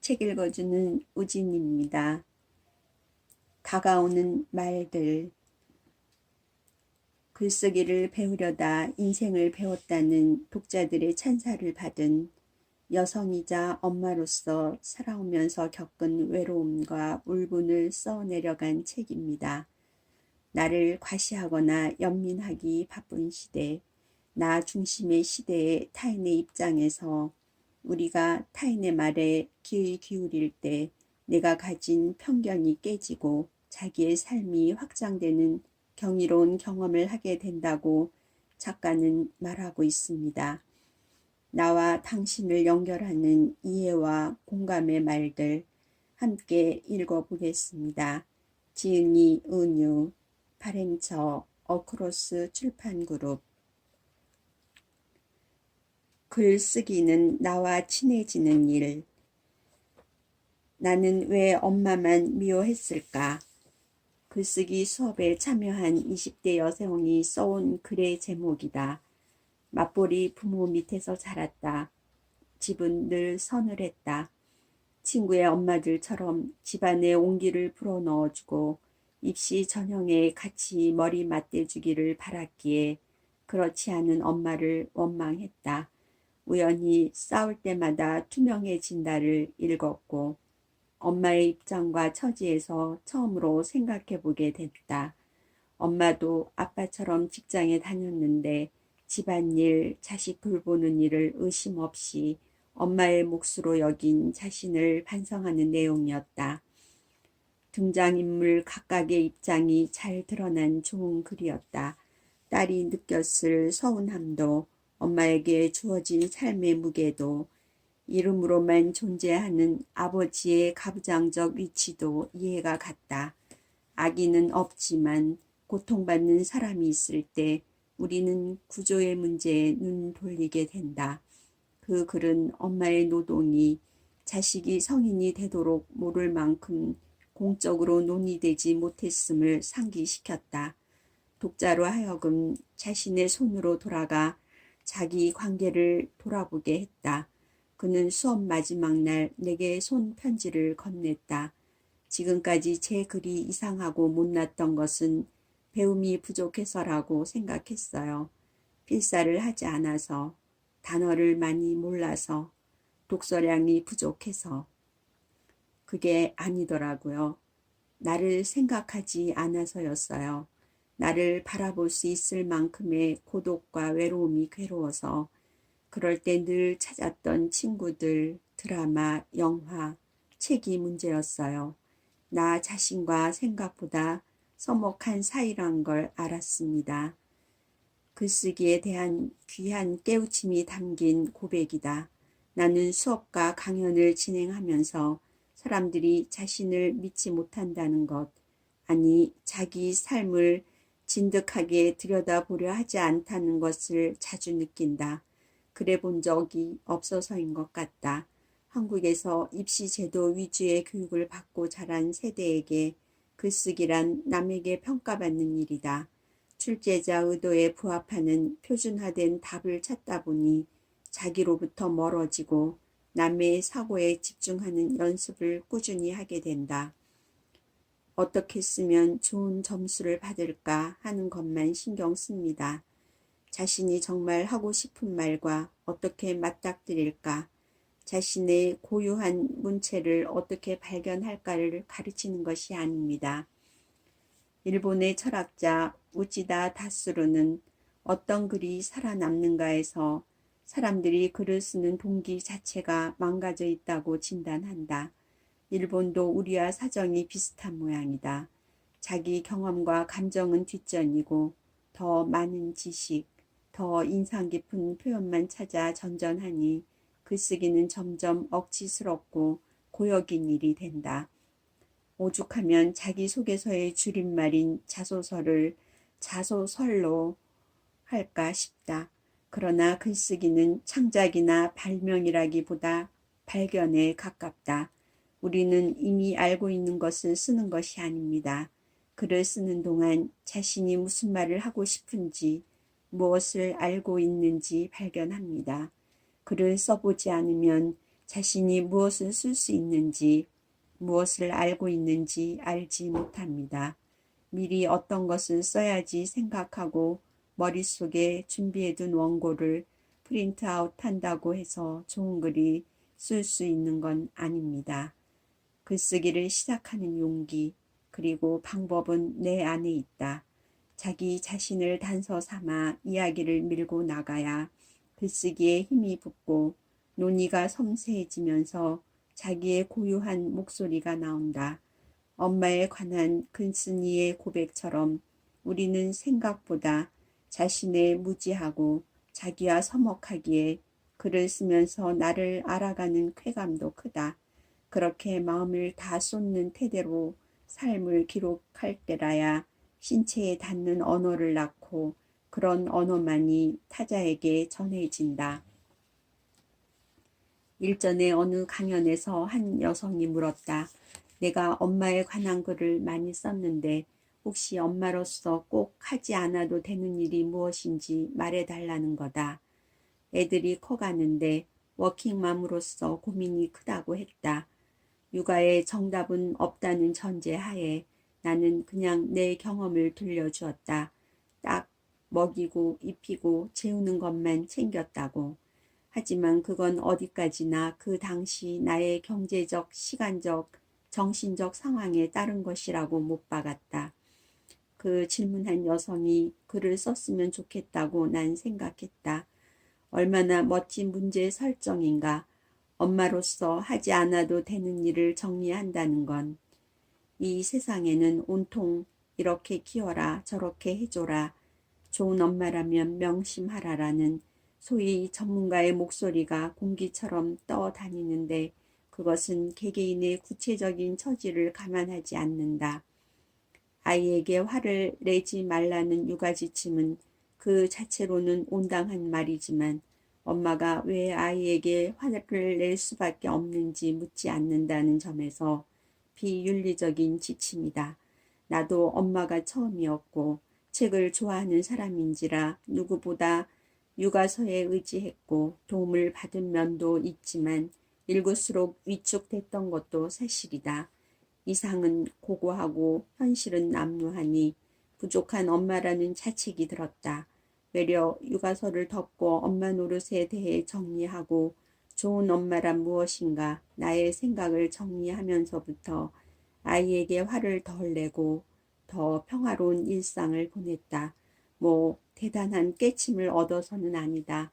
책 읽어주는 우진입니다. 다가오는 말들. 글쓰기를 배우려다 인생을 배웠다는 독자들의 찬사를 받은 여성이자 엄마로서 살아오면서 겪은 외로움과 울분을 써내려간 책입니다. 나를 과시하거나 연민하기 바쁜 시대, 나 중심의 시대의 타인의 입장에서 우리가 타인의 말에 귀 기울일 때 내가 가진 편견이 깨지고 자기의 삶이 확장되는 경이로운 경험을 하게 된다고 작가는 말하고 있습니다. 나와 당신을 연결하는 이해와 공감의 말들 함께 읽어보겠습니다. 지은이 은유, 발행처 어크로스 출판그룹. 글쓰기는 나와 친해지는 일. 나는 왜 엄마만 미워했을까? 글쓰기 수업에 참여한 20대 여성이 써온 글의 제목이다. 맞벌이 부모 밑에서 자랐다. 집은 늘 서늘했다. 친구의 엄마들처럼 집안에 온기를 불어넣어주고 입시 전형에 같이 머리 맞대주기를 바랐기에 그렇지 않은 엄마를 원망했다. 우연히 싸울 때마다 투명해진다를 읽었고 엄마의 입장과 처지에서 처음으로 생각해보게 됐다. 엄마도 아빠처럼 직장에 다녔는데 집안일, 자식 돌보는 일을 의심 없이 엄마의 몫으로 여긴 자신을 반성하는 내용이었다. 등장인물 각각의 입장이 잘 드러난 좋은 글이었다. 딸이 느꼈을 서운함도 엄마에게 주어진 삶의 무게도 이름으로만 존재하는 아버지의 가부장적 위치도 이해가 갔다. 아기는 없지만 고통받는 사람이 있을 때 우리는 구조의 문제에 눈 돌리게 된다. 그 글은 엄마의 노동이 자식이 성인이 되도록 모를 만큼 공적으로 논의되지 못했음을 상기시켰다. 독자로 하여금 자신의 손으로 돌아가 자기 관계를 돌아보게 했다. 그는 수업 마지막 날 내게 손편지를 건넸다. 지금까지 제 글이 이상하고 못났던 것은 배움이 부족해서라고 생각했어요. 필사를 하지 않아서, 단어를 많이 몰라서, 독서량이 부족해서. 그게 아니더라고요. 나를 생각하지 않아서였어요. 나를 바라볼 수 있을 만큼의 고독과 외로움이 괴로워서 그럴 때 늘 찾았던 친구들, 드라마, 영화, 책이 문제였어요. 나 자신과 생각보다 서먹한 사이란 걸 알았습니다. 글쓰기에 대한 귀한 깨우침이 담긴 고백이다. 나는 수업과 강연을 진행하면서 사람들이 자신을 믿지 못한다는 것, 아니 자기 삶을 진득하게 들여다보려 하지 않다는 것을 자주 느낀다. 그래 본 적이 없어서인 것 같다. 한국에서 입시제도 위주의 교육을 받고 자란 세대에게 글쓰기란 남에게 평가받는 일이다. 출제자 의도에 부합하는 표준화된 답을 찾다 보니 자기로부터 멀어지고 남의 사고에 집중하는 연습을 꾸준히 하게 된다. 어떻게 쓰면 좋은 점수를 받을까 하는 것만 신경 씁니다. 자신이 정말 하고 싶은 말과 어떻게 맞닥뜨릴까, 자신의 고유한 문체를 어떻게 발견할까를 가르치는 것이 아닙니다. 일본의 철학자 우치다 다스루는 어떤 글이 살아남는가에서 사람들이 글을 쓰는 동기 자체가 망가져 있다고 진단한다. 일본도 우리와 사정이 비슷한 모양이다. 자기 경험과 감정은 뒷전이고 더 많은 지식, 더 인상 깊은 표현만 찾아 전전하니 글쓰기는 점점 억지스럽고 고역인 일이 된다. 오죽하면 자기소개서의 줄임말인 자소서를 자소설로 할까 싶다. 그러나 글쓰기는 창작이나 발명이라기보다 발견에 가깝다. 우리는 이미 알고 있는 것을 쓰는 것이 아닙니다. 글을 쓰는 동안 자신이 무슨 말을 하고 싶은지, 무엇을 알고 있는지 발견합니다. 글을 써보지 않으면 자신이 무엇을 쓸 수 있는지, 무엇을 알고 있는지 알지 못합니다. 미리 어떤 것을 써야지 생각하고 머릿속에 준비해둔 원고를 프린트아웃 한다고 해서 좋은 글이 쓸 수 있는 건 아닙니다. 글쓰기를 시작하는 용기, 그리고 방법은 내 안에 있다. 자기 자신을 단서 삼아 이야기를 밀고 나가야 글쓰기에 힘이 붙고 논의가 섬세해지면서 자기의 고유한 목소리가 나온다. 엄마에 관한 근순이의 고백처럼 우리는 생각보다 자신의 무지하고 자기와 서먹하기에 글을 쓰면서 나를 알아가는 쾌감도 크다. 그렇게 마음을 다 쏟는 태도로 삶을 기록할 때라야 신체에 닿는 언어를 낳고 그런 언어만이 타자에게 전해진다. 일전에 어느 강연에서 한 여성이 물었다. 내가 엄마에 관한 글을 많이 썼는데 혹시 엄마로서 꼭 하지 않아도 되는 일이 무엇인지 말해달라는 거다. 애들이 커가는데 워킹맘으로서 고민이 크다고 했다. 육아에 정답은 없다는 전제하에 나는 그냥 내 경험을 들려주었다. 딱 먹이고 입히고 재우는 것만 챙겼다고. 하지만 그건 어디까지나 그 당시 나의 경제적, 시간적, 정신적 상황에 따른 것이라고 못 박았다. 그 질문한 여성이 글을 썼으면 좋겠다고 난 생각했다. 얼마나 멋진 문제 설정인가. 엄마로서 하지 않아도 되는 일을 정리한다는 건 이 세상에는 온통 이렇게 키워라 저렇게 해줘라 좋은 엄마라면 명심하라라는 소위 전문가의 목소리가 공기처럼 떠다니는데 그것은 개개인의 구체적인 처지를 감안하지 않는다. 아이에게 화를 내지 말라는 육아 지침은 그 자체로는 온당한 말이지만 엄마가 왜 아이에게 화를 낼 수밖에 없는지 묻지 않는다는 점에서 비윤리적인 지침이다. 나도 엄마가 처음이었고 책을 좋아하는 사람인지라 누구보다 육아서에 의지했고 도움을 받은 면도 있지만 읽을수록 위축됐던 것도 사실이다. 이상은 고고하고 현실은 남루하니 부족한 엄마라는 자책이 들었다. 외려 육아서를 덮고 엄마 노릇에 대해 정리하고 좋은 엄마란 무엇인가 나의 생각을 정리하면서부터 아이에게 화를 덜 내고 더 평화로운 일상을 보냈다. 뭐 대단한 깨침을 얻어서는 아니다.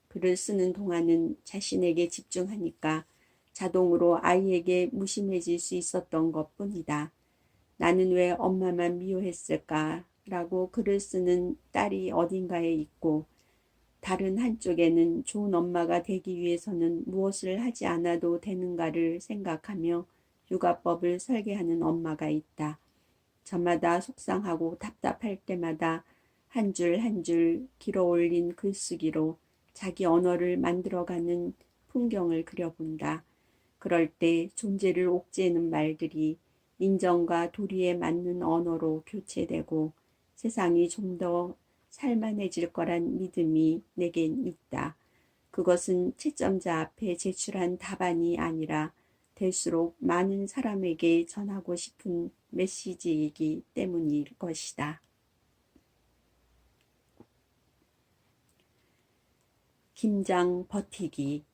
글을 쓰는 동안은 자신에게 집중하니까 자동으로 아이에게 무심해질 수 있었던 것뿐이다. 나는 왜 엄마만 미워했을까? 라고 글을 쓰는 딸이 어딘가에 있고 다른 한쪽에는 좋은 엄마가 되기 위해서는 무엇을 하지 않아도 되는가를 생각하며 육아법을 설계하는 엄마가 있다. 저마다 속상하고 답답할 때마다 한 줄 한 줄 길어 올린 글쓰기로 자기 언어를 만들어가는 풍경을 그려본다. 그럴 때 존재를 옥죄는 말들이 인정과 도리에 맞는 언어로 교체되고 세상이 좀 더 살만해질 거란 믿음이 내겐 있다. 그것은 채점자 앞에 제출한 답안이 아니라 될수록 많은 사람에게 전하고 싶은 메시지이기 때문일 것이다. 김장 버티기.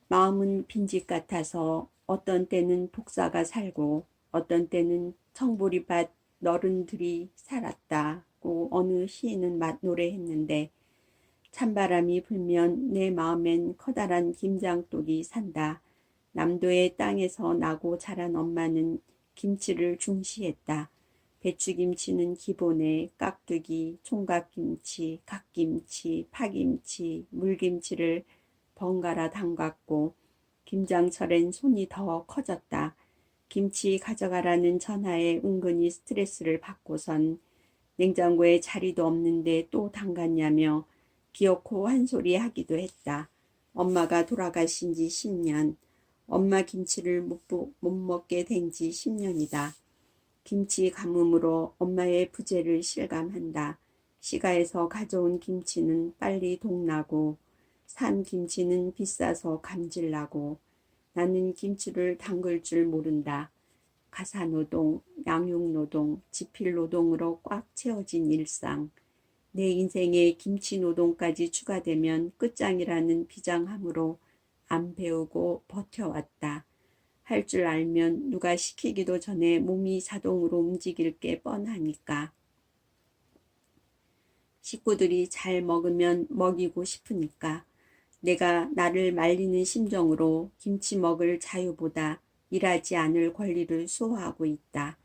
마음은 빈집 같아서 어떤 때는 독사가 살고 어떤 때는 청보리밭 너른들이 살았다고 어느 시인은 노래했는데 찬바람이 불면 내 마음엔 커다란 김장독이 산다. 남도의 땅에서 나고 자란 엄마는 김치를 중시했다. 배추김치는 기본에 깍두기, 총각김치, 갓김치, 파김치, 물김치를 번갈아 담갔고 김장철엔 손이 더 커졌다. 김치 가져가라는 전화에 은근히 스트레스를 받고선 냉장고에 자리도 없는데 또 담갔냐며 기어코 한 소리 하기도 했다. 엄마가 돌아가신 지 10년, 엄마 김치를 못 먹게 된 지 10년이다. 김치 가뭄으로 엄마의 부재를 실감한다. 시가에서 가져온 김치는 빨리 동나고 산 김치는 비싸서 감질나고 나는 김치를 담글 줄 모른다. 가사노동, 양육노동, 지필노동으로 꽉 채워진 일상. 내 인생에 김치노동까지 추가되면 끝장이라는 비장함으로 안 배우고 버텨왔다. 할 줄 알면 누가 시키기도 전에 몸이 자동으로 움직일 게 뻔하니까. 식구들이 잘 먹으면 먹이고 싶으니까. 내가 나를 말리는 심정으로 김치 먹을 자유보다 일하지 않을 권리를 수호하고 있다.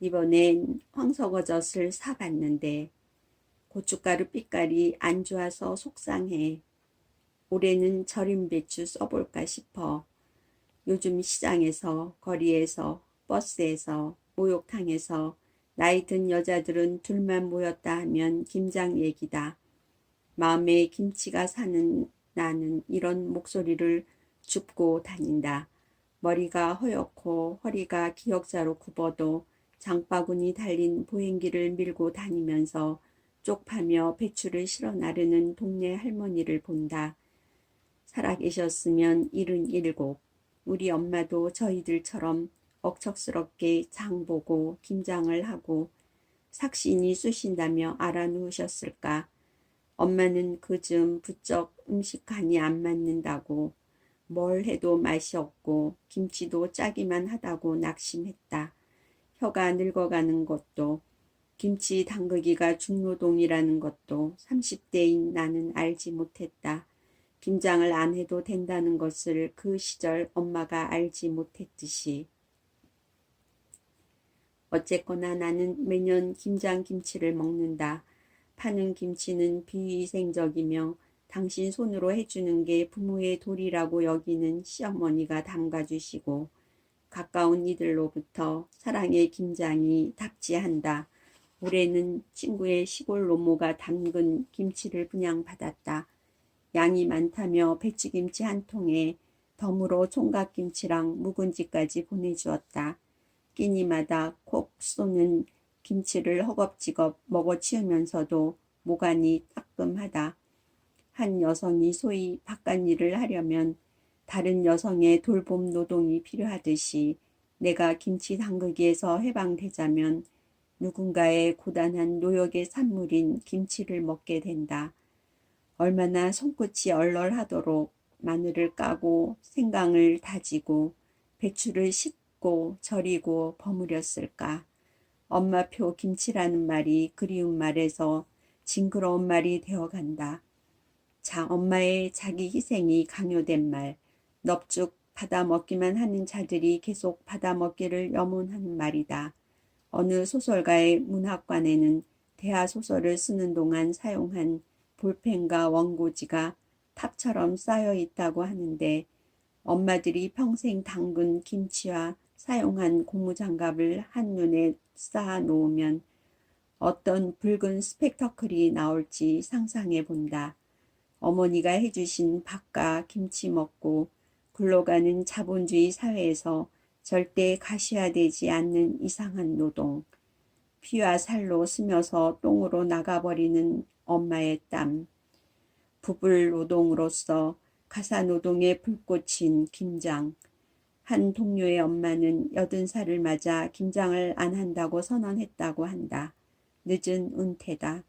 이번엔 황석어젓을 사봤는데 고춧가루 빛깔이 안 좋아서 속상해. 올해는 절임 배추 써볼까 싶어. 요즘 시장에서, 거리에서, 버스에서, 목욕탕에서 나이 든 여자들은 둘만 모였다 하면 김장 얘기다. 마음에 김치가 사는 나는 이런 목소리를 줍고 다닌다. 머리가 허옇고 허리가 기역자로 굽어도 장바구니 달린 보행기를 밀고 다니면서 쪽파며 배추를 실어 나르는 동네 할머니를 본다. 살아계셨으면 77. 우리 엄마도 저희들처럼 억척스럽게 장 보고 김장을 하고 삭신이 쑤신다며 알아누우셨을까. 엄마는 그즘 부쩍 음식 간이 안 맞는다고 뭘 해도 맛이 없고 김치도 짜기만 하다고 낙심했다. 혀가 늙어가는 것도 김치 담그기가 중노동이라는 것도 30대인 나는 알지 못했다. 김장을 안 해도 된다는 것을 그 시절 엄마가 알지 못했듯이. 어쨌거나 나는 매년 김장김치를 먹는다. 파는 김치는 비위생적이며 당신 손으로 해주는 게 부모의 도리라고 여기는 시어머니가 담가주시고 가까운 이들로부터 사랑의 김장이 답지한다. 올해는 친구의 시골 노모가 담근 김치를 분양받았다. 양이 많다며 배추김치 한 통에 덤으로 총각김치랑 묵은지까지 보내주었다. 끼니마다 콕 쏘는 김치를 허겁지겁 먹어치우면서도 모간이 따끔하다. 한 여성이 소위 바깥일을 하려면 다른 여성의 돌봄 노동이 필요하듯이 내가 김치 담그기에서 해방되자면 누군가의 고단한 노역의 산물인 김치를 먹게 된다. 얼마나 손끝이 얼얼하도록 마늘을 까고 생강을 다지고 배추를 씻고 절이고 버무렸을까. 엄마표 김치라는 말이 그리운 말에서 징그러운 말이 되어간다. 자, 엄마의 자기 희생이 강요된 말, 넙죽 받아먹기만 하는 자들이 계속 받아먹기를 염원하는 말이다. 어느 소설가의 문학관에는 대하소설을 쓰는 동안 사용한 볼펜과 원고지가 탑처럼 쌓여 있다고 하는데 엄마들이 평생 담근 김치와 사용한 고무장갑을 한눈에 쌓아 놓으면 어떤 붉은 스펙터클이 나올지 상상해 본다. 어머니가 해주신 밥과 김치 먹고 굴러가는 자본주의 사회에서 절대 가시화되지 않는 이상한 노동. 피와 살로 스며서 똥으로 나가버리는 엄마의 땀. 부불 노동으로서 가사노동에 불꽃인 김장. 한 동료의 엄마는 80살을 맞아 김장을 안 한다고 선언했다고 한다. 늦은 은퇴다.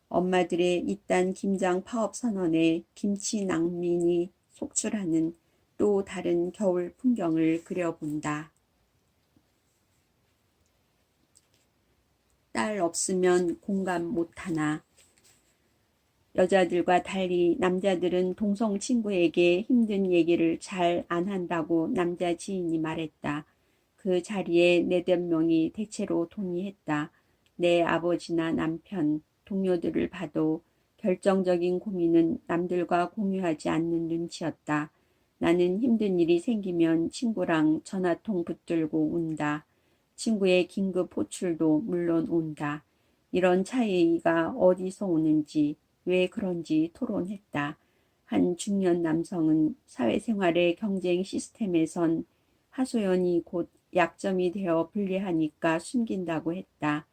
엄마들의 이딴 김장 파업 선언에 김치 낭민이 속출하는 또 다른 겨울 풍경을 그려본다. 딸 없으면 공감 못하나. 여자들과 달리 남자들은 동성 친구에게 힘든 얘기를 잘 안 한다고 남자 지인이 말했다. 그 자리에 4~5명이 대체로 동의했다. 내 아버지나 남편, 동료들을 봐도 결정적인 고민은 남들과 공유하지 않는 눈치였다. 나는 힘든 일이 생기면 친구랑 전화통 붙들고 운다. 친구의 긴급 호출도 물론 온다. 이런 차이가 어디서 오는지, 왜 그런지 토론했다. 한 중년 남성은 사회생활의 경쟁 시스템에선 하소연이 곧 약점이 되어 불리하니까 숨긴다고 했다.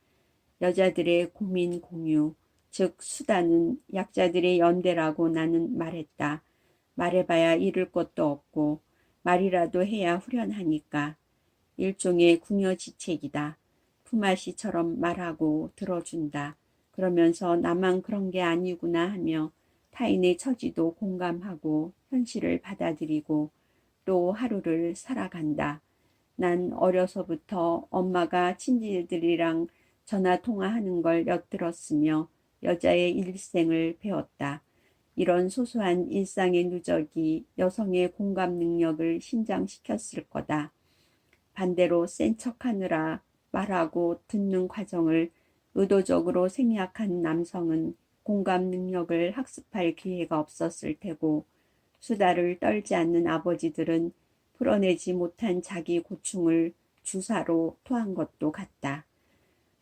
여자들의 고민 공유, 즉 수다는 약자들의 연대라고 나는 말했다. 말해봐야 잃을 것도 없고 말이라도 해야 후련하니까. 일종의 궁여지책이다. 품앗이처럼 말하고 들어준다. 그러면서 나만 그런 게 아니구나 하며 타인의 처지도 공감하고 현실을 받아들이고 또 하루를 살아간다. 난 어려서부터 엄마가 친지들이랑 전화 통화하는 걸 엿들었으며 여자의 일생을 배웠다. 이런 소소한 일상의 누적이 여성의 공감 능력을 신장시켰을 거다. 반대로 센 척하느라 말하고 듣는 과정을 의도적으로 생략한 남성은 공감 능력을 학습할 기회가 없었을 테고, 수다를 떨지 않는 아버지들은 풀어내지 못한 자기 고충을 주사로 토한 것도 같다.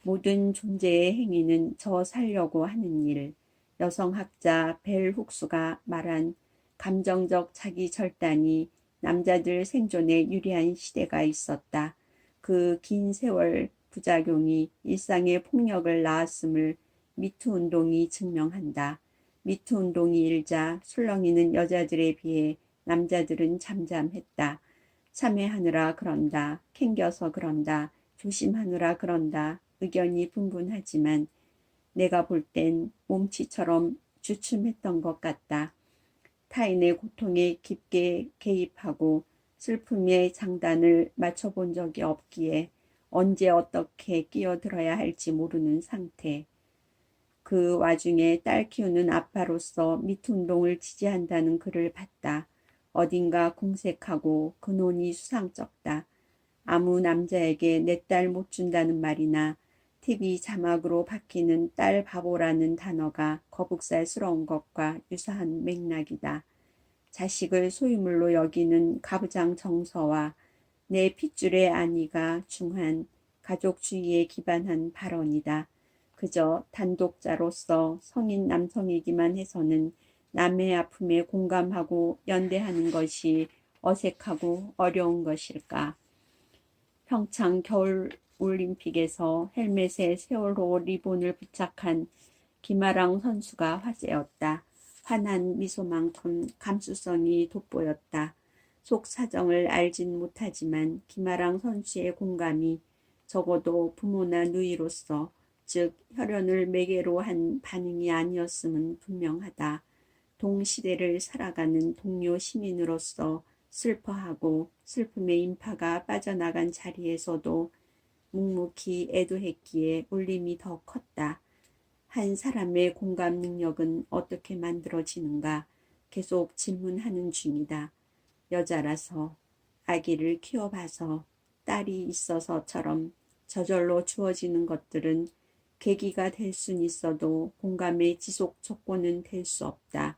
모든 존재의 행위는 저 살려고 하는 일. 여성학자 벨 훅스가 말한 감정적 자기 절단이 남자들 생존에 유리한 시대가 있었다. 그 긴 세월 부작용이 일상의 폭력을 낳았음을 미투 운동이 증명한다. 미투 운동이 일자 술렁이는 여자들에 비해 남자들은 잠잠했다. 참회하느라 그런다. 캥겨서 그런다. 조심하느라 그런다. 의견이 분분하지만 내가 볼 땐 몸치처럼 주춤했던 것 같다. 타인의 고통에 깊게 개입하고 슬픔의 장단을 맞춰본 적이 없기에 언제 어떻게 끼어들어야 할지 모르는 상태. 그 와중에 딸 키우는 아빠로서 미투운동을 지지한다는 글을 봤다. 어딘가 궁색하고 근원이 수상쩍다. 아무 남자에게 내 딸 못 준다는 말이나 TV 자막으로 바뀌는 딸 바보라는 단어가 거북살스러운 것과 유사한 맥락이다. 자식을 소유물로 여기는 가부장 정서와 내 핏줄의 안위가 중한 가족주의에 기반한 발언이다. 그저 단독자로서 성인 남성이기만 해서는 남의 아픔에 공감하고 연대하는 것이 어색하고 어려운 것일까. 평창 겨울올림픽에서 헬멧에 세월호 리본을 부착한 김아랑 선수가 화제였다. 환한 미소만큼 감수성이 돋보였다. 속 사정을 알진 못하지만 김아랑 선수의 공감이 적어도 부모나 누이로서, 즉 혈연을 매개로 한 반응이 아니었음은 분명하다. 동시대를 살아가는 동료 시민으로서 슬퍼하고 슬픔의 인파가 빠져나간 자리에서도 묵묵히 애도했기에 울림이 더 컸다. 한 사람의 공감 능력은 어떻게 만들어지는가 계속 질문하는 중이다. 여자라서, 아기를 키워봐서, 딸이 있어서처럼 저절로 주어지는 것들은 계기가 될 순 있어도 공감의 지속 조건은 될 수 없다.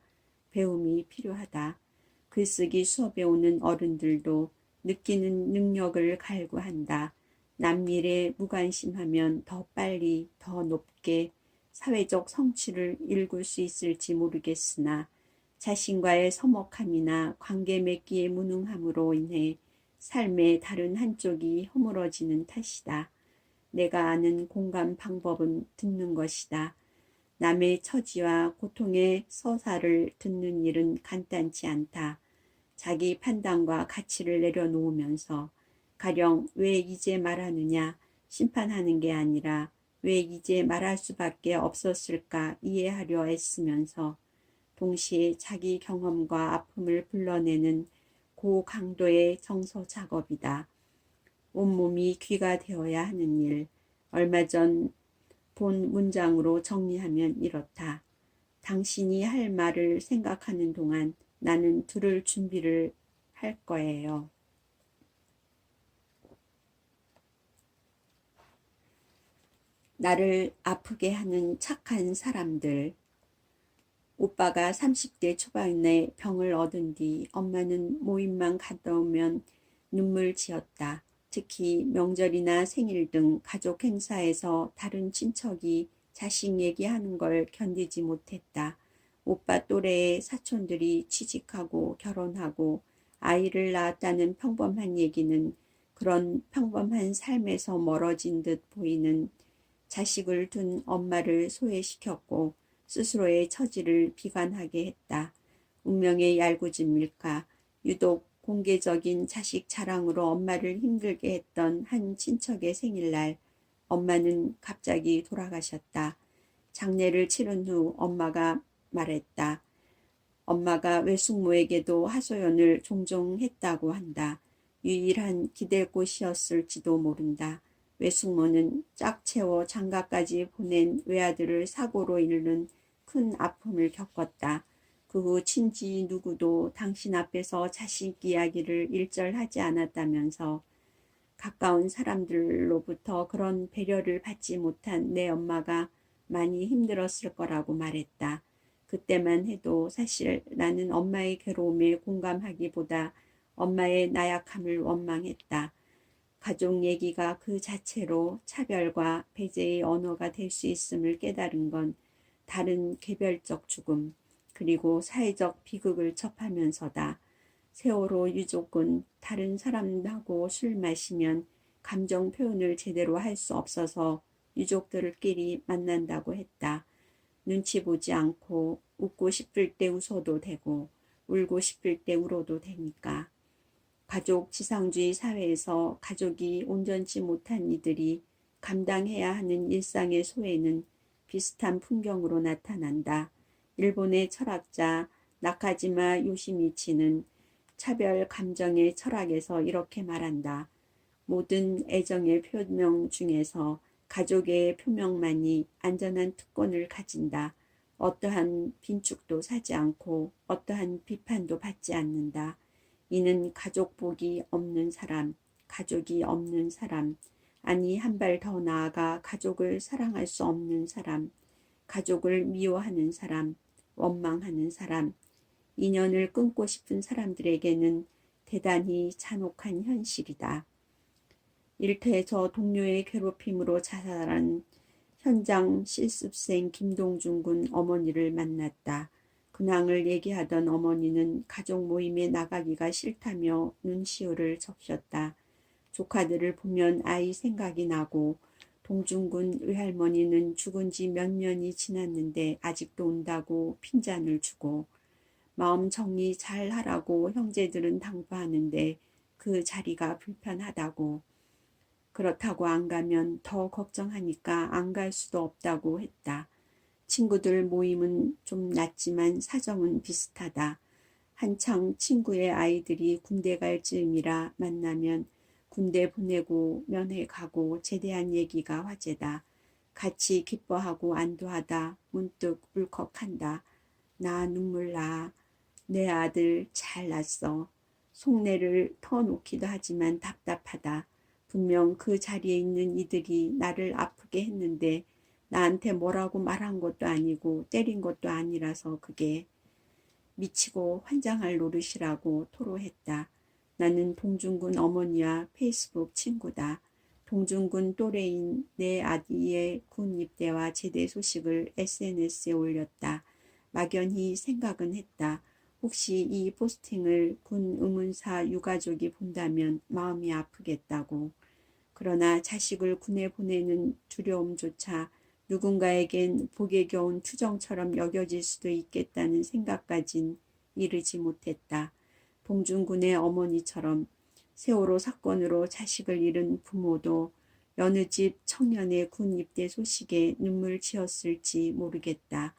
배움이 필요하다. 글쓰기 수업에 오는 어른들도 느끼는 능력을 갈구한다. 남일에 무관심하면 더 빨리, 더 높게 사회적 성취를 일굴 수 있을지 모르겠으나 자신과의 서먹함이나 관계 맺기의 무능함으로 인해 삶의 다른 한쪽이 허물어지는 탓이다. 내가 아는 공감 방법은 듣는 것이다. 남의 처지와 고통의 서사를 듣는 일은 간단치 않다. 자기 판단과 가치를 내려놓으면서 가령 왜 이제 말하느냐 심판하는 게 아니라 왜 이제 말할 수밖에 없었을까 이해하려 애쓰면서 동시에 자기 경험과 아픔을 불러내는 고강도의 정서 작업이다. 온몸이 귀가 되어야 하는 일. 얼마 전 본 문장으로 정리하면 이렇다. 당신이 할 말을 생각하는 동안 나는 들을 준비를 할 거예요. 나를 아프게 하는 착한 사람들. 오빠가 30대 초반에 병을 얻은 뒤 엄마는 모임만 갔다 오면 눈물 지었다. 특히 명절이나 생일 등 가족 행사에서 다른 친척이 자식 얘기하는 걸 견디지 못했다. 오빠 또래의 사촌들이 취직하고 결혼하고 아이를 낳았다는 평범한 얘기는 그런 평범한 삶에서 멀어진 듯 보이는 자식을 둔 엄마를 소외시켰고 스스로의 처지를 비관하게 했다. 운명의 얄궂음일까? 유독 공개적인 자식 자랑으로 엄마를 힘들게 했던 한 친척의 생일날 엄마는 갑자기 돌아가셨다. 장례를 치른 후 엄마가 말했다. 엄마가 외숙모에게도 하소연을 종종 했다고 한다. 유일한 기댈 곳이었을지도 모른다. 외숙모는 짝 채워 장가까지 보낸 외아들을 사고로 잃는 큰 아픔을 겪었다. 그 후 친지 누구도 당신 앞에서 자식 이야기를 일절하지 않았다면서 가까운 사람들로부터 그런 배려를 받지 못한 내 엄마가 많이 힘들었을 거라고 말했다. 그때만 해도 사실 나는 엄마의 괴로움에 공감하기보다 엄마의 나약함을 원망했다. 가족 얘기가 그 자체로 차별과 배제의 언어가 될 수 있음을 깨달은 건 다른 개별적 죽음, 그리고 사회적 비극을 접하면서다. 세월호 유족은 다른 사람하고 술 마시면 감정 표현을 제대로 할 수 없어서 유족들끼리 만난다고 했다. 눈치 보지 않고 웃고 싶을 때 웃어도 되고 울고 싶을 때 울어도 되니까. 가족 지상주의 사회에서 가족이 온전치 못한 이들이 감당해야 하는 일상의 소외는 비슷한 풍경으로 나타난다. 일본의 철학자 나카지마 요시미치는 차별 감정의 철학에서 이렇게 말한다. 모든 애정의 표명 중에서 가족의 표명만이 안전한 특권을 가진다. 어떠한 빈축도 사지 않고 어떠한 비판도 받지 않는다. 이는 가족복이 없는 사람, 가족이 없는 사람, 아니 한 발 더 나아가 가족을 사랑할 수 없는 사람, 가족을 미워하는 사람, 원망하는 사람, 인연을 끊고 싶은 사람들에게는 대단히 잔혹한 현실이다. 일터에서 동료의 괴롭힘으로 자살한 현장 실습생 김동준 군 어머니를 만났다. 근황을 얘기하던 어머니는 가족 모임에 나가기가 싫다며 눈시울을 적셨다. 조카들을 보면 아이 생각이 나고 동준군 외할머니는 죽은 지 몇 년이 지났는데 아직도 온다고 핀잔을 주고 마음 정리 잘 하라고 형제들은 당부하는데 그 자리가 불편하다고 그렇다고 안 가면 더 걱정하니까 안 갈 수도 없다고 했다. 친구들 모임은 좀 낫지만 사정은 비슷하다. 한창 친구의 아이들이 군대 갈 즈음이라 만나면 군대 보내고 면회 가고 제대한 얘기가 화제다. 같이 기뻐하고 안도하다 문득 울컥한다. 나 눈물 나. 내 아들 잘 났어. 속내를 터놓기도 하지만 답답하다. 분명 그 자리에 있는 이들이 나를 아프게 했는데 나한테 뭐라고 말한 것도 아니고 때린 것도 아니라서 그게 미치고 환장할 노릇이라고 토로했다. 나는 동준군 어머니와 페이스북 친구다. 동준군 또래인 내 아이의 군 입대와 제대 소식을 SNS에 올렸다. 막연히 생각은 했다. 혹시 이 포스팅을 군 의문사 유가족이 본다면 마음이 아프겠다고. 그러나 자식을 군에 보내는 두려움조차 누군가에겐 복에 겨운 투정처럼 여겨질 수도 있겠다는 생각까진 이르지 못했다. 동준군의 어머니처럼 세월호 사건으로 자식을 잃은 부모도 여느 집 청년의 군 입대 소식에 눈물 지었을지 모르겠다.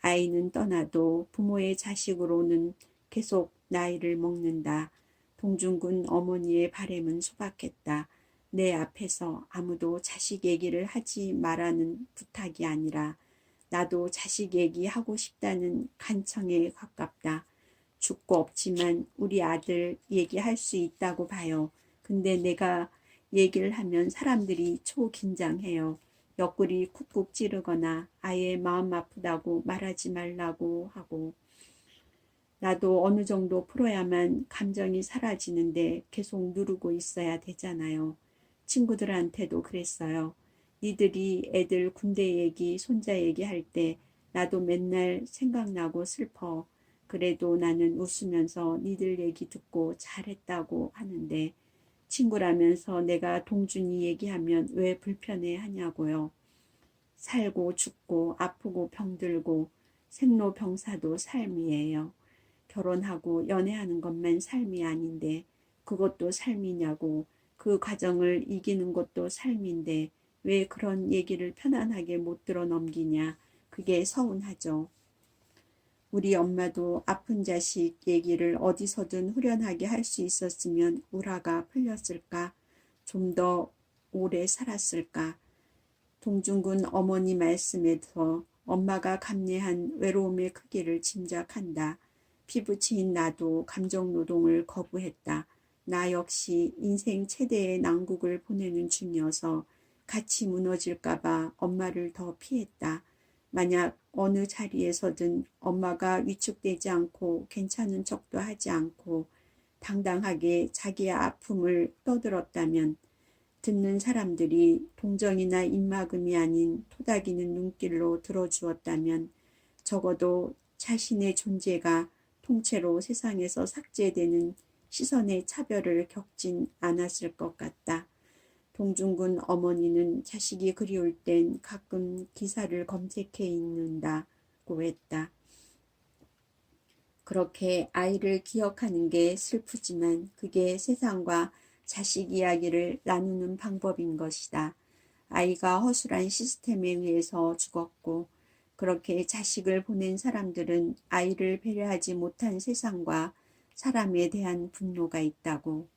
아이는 떠나도 부모의 자식으로는 계속 나이를 먹는다. 동준군 어머니의 바람은 소박했다. 내 앞에서 아무도 자식 얘기를 하지 말라는 부탁이 아니라 나도 자식 얘기하고 싶다는 간청에 가깝다. 죽고 없지만 우리 아들 얘기할 수 있다고 봐요. 근데 내가 얘기를 하면 사람들이 초긴장해요. 옆구리 쿡쿡 찌르거나 아예 마음 아프다고 말하지 말라고 하고 나도 어느 정도 풀어야만 감정이 사라지는데 계속 누르고 있어야 되잖아요. 친구들한테도 그랬어요. 니들이 애들 군대 얘기, 손자 얘기할 때 나도 맨날 생각나고 슬퍼. 그래도 나는 웃으면서 니들 얘기 듣고 잘했다고 하는데 친구라면서 내가 동준이 얘기하면 왜 불편해 하냐고요. 살고 죽고 아프고 병들고 생로병사도 삶이에요. 결혼하고 연애하는 것만 삶이 아닌데 그것도 삶이냐고, 그 과정을 이기는 것도 삶인데 왜 그런 얘기를 편안하게 못 들어 넘기냐. 그게 서운하죠. 우리 엄마도 아픈 자식 얘기를 어디서든 후련하게 할 수 있었으면 우라가 풀렸을까? 좀 더 오래 살았을까? 동중군 어머니 말씀에서 엄마가 감내한 외로움의 크기를 짐작한다. 피부치인 나도 감정노동을 거부했다. 나 역시 인생 최대의 난국을 보내는 중이어서 같이 무너질까봐 엄마를 더 피했다. 만약 어느 자리에서든 엄마가 위축되지 않고 괜찮은 척도 하지 않고 당당하게 자기의 아픔을 떠들었다면, 듣는 사람들이 동정이나 입막음이 아닌 토닥이는 눈길로 들어주었다면 적어도 자신의 존재가 통째로 세상에서 삭제되는 시선의 차별을 겪진 않았을 것 같다. 동중군 어머니는 자식이 그리울 땐 가끔 기사를 검색해 읽는다고 했다. 그렇게 아이를 기억하는 게 슬프지만 그게 세상과 자식 이야기를 나누는 방법인 것이다. 아이가 허술한 시스템에 의해서 죽었고, 그렇게 자식을 보낸 사람들은 아이를 배려하지 못한 세상과 사람에 대한 분노가 있다고,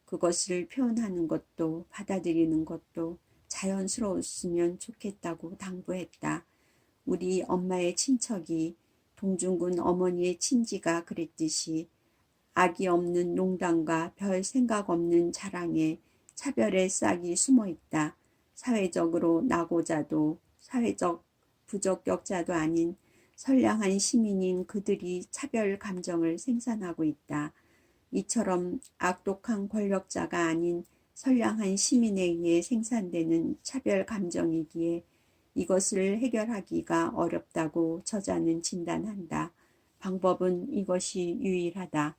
그것을 표현하는 것도 받아들이는 것도 자연스러웠으면 좋겠다고 당부했다. 우리 엄마의 친척이 동중군 어머니의 친지가 그랬듯이 악이 없는 농담과 별 생각 없는 자랑에 차별의 싹이 숨어 있다. 사회적으로 나고자도 사회적 부적격자도 아닌 선량한 시민인 그들이 차별 감정을 생산하고 있다. 이처럼 악독한 권력자가 아닌 선량한 시민에 의해 생산되는 차별 감정이기에 이것을 해결하기가 어렵다고 저자는 진단한다. 방법은 이것이 유일하다.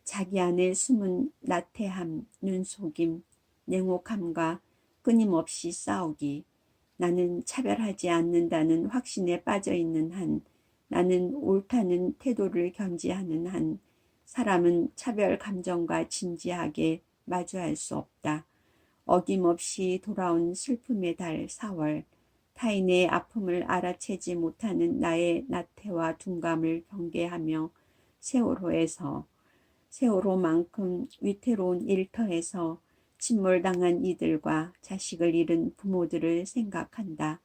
자기 안에 숨은 나태함, 눈속임, 냉혹함과 끊임없이 싸우기. 나는 차별하지 않는다는 확신에 빠져있는 한, 나는 옳다는 태도를 견지하는 한, 사람은 차별 감정과 진지하게 마주할 수 없다. 어김없이 돌아온 슬픔의 달 4월, 타인의 아픔을 알아채지 못하는 나의 나태와 둔감을 경계하며 세월호만큼 위태로운 일터에서 침몰당한 이들과 자식을 잃은 부모들을 생각한다.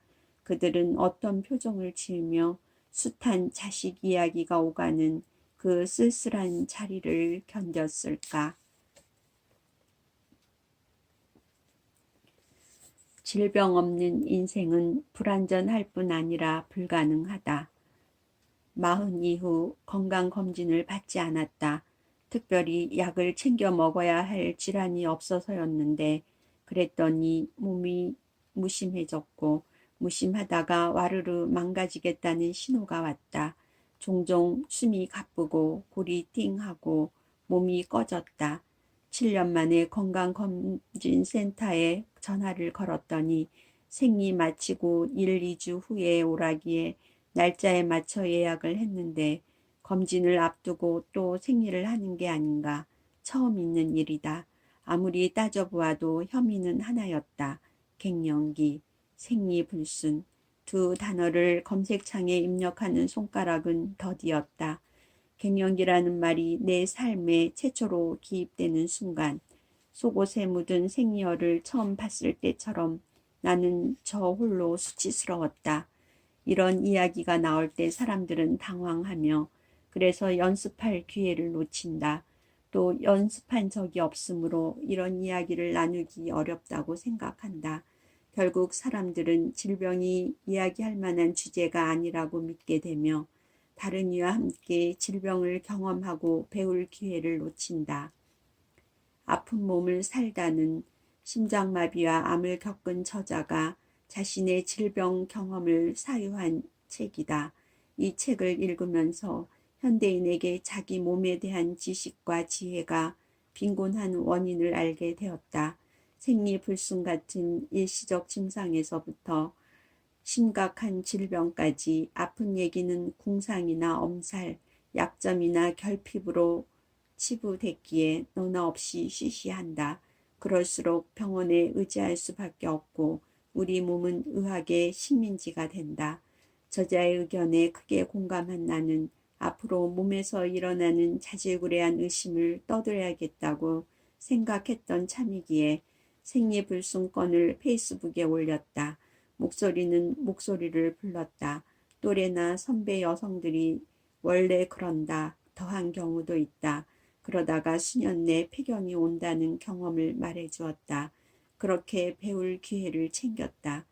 그들은 어떤 표정을 지으며 숱한 자식 이야기가 오가는 그 쓸쓸한 자리를 견뎠을까. 질병 없는 인생은 불완전할 뿐 아니라 불가능하다. 40 이후 건강검진을 받지 않았다. 특별히 약을 챙겨 먹어야 할 질환이 없어서였는데, 그랬더니 몸이 무심해졌고 무심하다가 와르르 망가지겠다는 신호가 왔다. 종종 숨이 가쁘고 골이 띵하고 몸이 꺼졌다. 7년 만에 건강검진센터에 전화를 걸었더니 생리 마치고 1, 2주 후에 오라기에 날짜에 맞춰 예약을 했는데 검진을 앞두고 또 생리를 하는 게 아닌가. 처음 있는 일이다. 아무리 따져보아도 혐의는 하나였다. 갱년기, 생리불순. 두 단어를 검색창에 입력하는 손가락은 더디었다. 갱년기라는 말이 내 삶에 최초로 기입되는 순간, 속옷에 묻은 생리혈을 처음 봤을 때처럼 나는 저 홀로 수치스러웠다. 이런 이야기가 나올 때 사람들은 당황하며 그래서 연습할 기회를 놓친다. 또 연습한 적이 없으므로 이런 이야기를 나누기 어렵다고 생각한다. 결국 사람들은 질병이 이야기할 만한 주제가 아니라고 믿게 되며 다른 이와 함께 질병을 경험하고 배울 기회를 놓친다. 아픈 몸을 살다는 심장마비와 암을 겪은 저자가 자신의 질병 경험을 사유한 책이다. 이 책을 읽으면서 현대인에게 자기 몸에 대한 지식과 지혜가 빈곤한 원인을 알게 되었다. 생리불순 같은 일시적 증상에서부터 심각한 질병까지 아픈 얘기는 궁상이나 엄살, 약점이나 결핍으로 치부됐기에 너나 없이 쉬쉬한다. 그럴수록 병원에 의지할 수밖에 없고 우리 몸은 의학의 식민지가 된다. 저자의 의견에 크게 공감한 나는 앞으로 몸에서 일어나는 자질구레한 의심을 떠들어야겠다고 생각했던 참이기에 생리불순건을 페이스북에 올렸다. 목소리는 목소리를 불렀다. 또래나 선배 여성들이 원래 그런다 더한 경우도 있다. 그러다가 수년 내 폐경이 온다는 경험을 말해주었다. 그렇게 배울 기회를 챙겼다.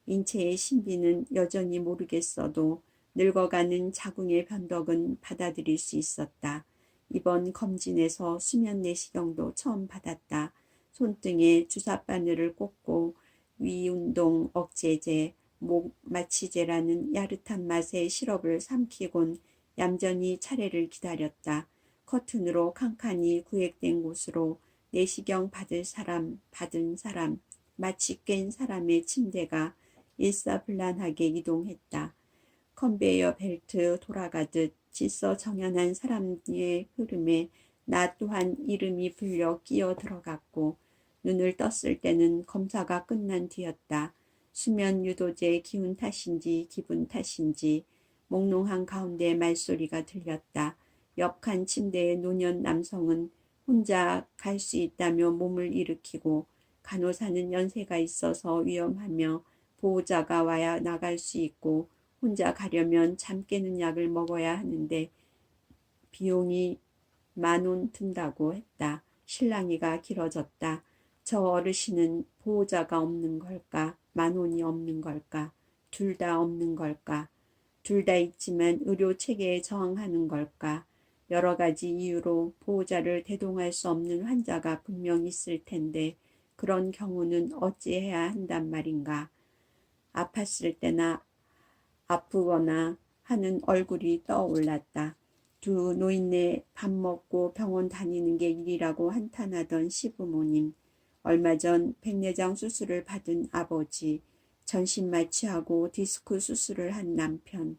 인체의 신비는 여전히 모르겠어도 늙어가는 자궁의 변덕은 받아들일 수 있었다. 이번 검진에서 수면 내시경도 처음 받았다. 손등에 주사바늘을 꽂고 위운동 억제제, 목 마취제라는 야릇한 맛의 시럽을 삼키곤 얌전히 차례를 기다렸다. 커튼으로 칸칸이 구획된 곳으로 내시경 받은 사람, 마치 깬 사람의 침대가 일사불란하게 이동했다. 컨베이어 벨트 돌아가듯 질서정연한 사람의 흐름에 나 또한 이름이 불려 끼어 들어갔고 눈을 떴을 때는 검사가 끝난 뒤였다. 수면 유도제 기운 탓인지 기분 탓인지 몽롱한 가운데 말소리가 들렸다. 옆 칸 침대의 노년 남성은 혼자 갈 수 있다며 몸을 일으키고 간호사는 연세가 있어서 위험하며 보호자가 와야 나갈 수 있고 혼자 가려면 잠 깨는 약을 먹어야 하는데 비용이 10,000원 든다고 했다. 실랑이가 길어졌다. 저 어르신은 보호자가 없는 걸까? 10,000원이 없는 걸까? 둘 다 없는 걸까? 둘 다 있지만 의료 체계에 저항하는 걸까? 여러 가지 이유로 보호자를 대동할 수 없는 환자가 분명 있을 텐데 그런 경우는 어찌해야 한단 말인가? 아팠을 때나 아프거나 하는 얼굴이 떠올랐다. 두 노인네 밥 먹고 병원 다니는 게 일이라고 한탄하던 시부모님, 얼마 전 백내장 수술을 받은 아버지, 전신 마취하고 디스크 수술을 한 남편,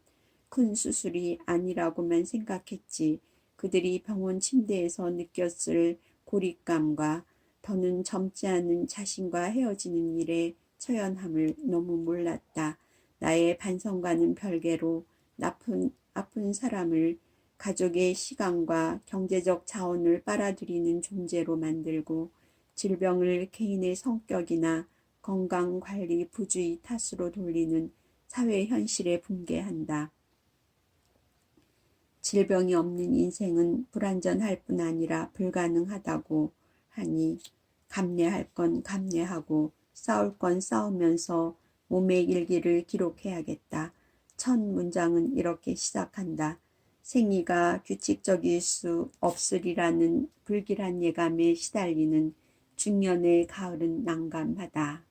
큰 수술이 아니라고만 생각했지 그들이 병원 침대에서 느꼈을 고립감과 더는 젊지 않은 자신과 헤어지는 일에 처연함을 너무 몰랐다. 나의 반성과는 별개로 아픈 사람을 가족의 시간과 경제적 자원을 빨아들이는 존재로 만들고 질병을 개인의 성격이나 건강관리 부주의 탓으로 돌리는 사회 현실에 분개한다. 질병이 없는 인생은 불완전할 뿐 아니라 불가능하다고 하니 감내할 건 감내하고 싸울 건 싸우면서 몸의 일기를 기록해야겠다. 첫 문장은 이렇게 시작한다. 생리가 규칙적일 수 없으리라는 불길한 예감에 시달리는 중년의 가을은 난감하다.